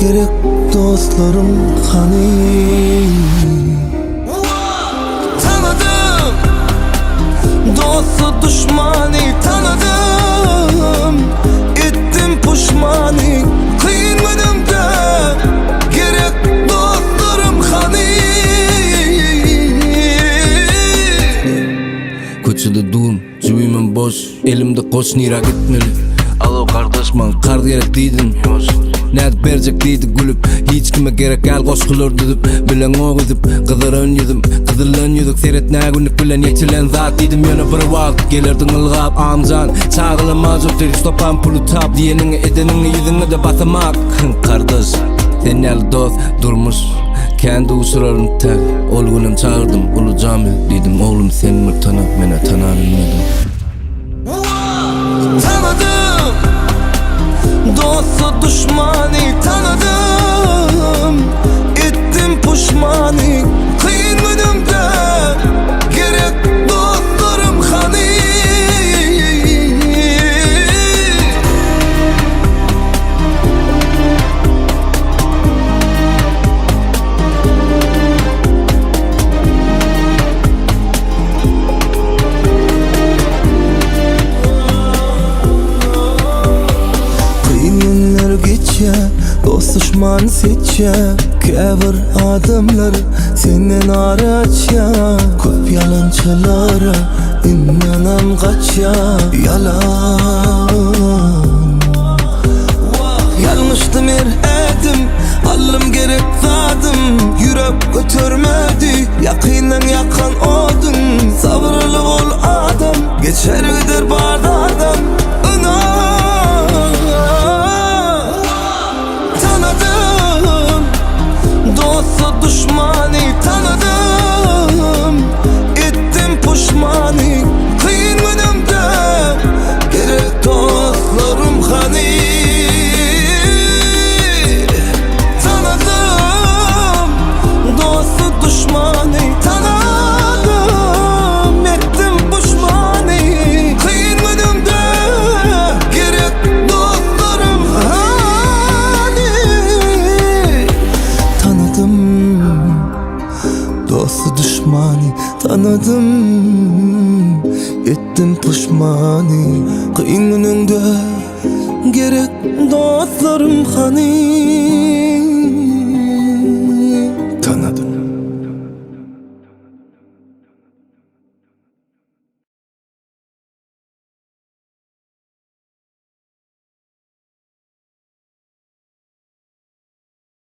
gerek dostlarım hani. Tanıdım dostu düşmanı, tanıdım ettim pişmanı. Kıyın önümde gerek dostlarım hani. Köçede duğum, cübümün boş, elimde koş nira gitmeli. Alo kardeşman, kar gerek deydin. Nädip berjek deydi gülüp, hiç kime gerek el koşkulur düdüp. Bilen o gidip, kıdırın yüdüm, kıdırlan yüdük. Seret nä günlük bilen yetilen zat deydim. Yana bir wagt, gelerdin ılgap amcan. Çağılamaz öteri, stopan pulu tap. Diyenini edenini yüzüne de basamak. Kardeş, sen el dost durmuş. Kendi usurarım tek, ol günüm çağırdım ulu Camil. Dedim oğlum sen mi tanı, mene tanarım. Tanıdım dostu düşmanı, tanıdım ettim pişmanı. Kıyın önümde gerek dostlarım hani. Dost düşman seçe, kevir adamlar senden araça. Köp yalançalara innanan kaça. Yalan yanlıştım edim, alım gerek zadım. Yürek götürmedi, yakından yakan odun. Sabırlı ol adam, geçer gider bardadan. Dostu düşmanı, tanıdım ettim pişmanı. Kıyın önümde gerek dostlarım hani. Tanıdım dostu düşmanı, tanıdım ettim pişmanı. Kıyın önümde gerek dostlarım hani. Tanıdım dostu düşmanı, tanıdım ettim pişmanı. Kıyın önünde gerek dostlarım hani.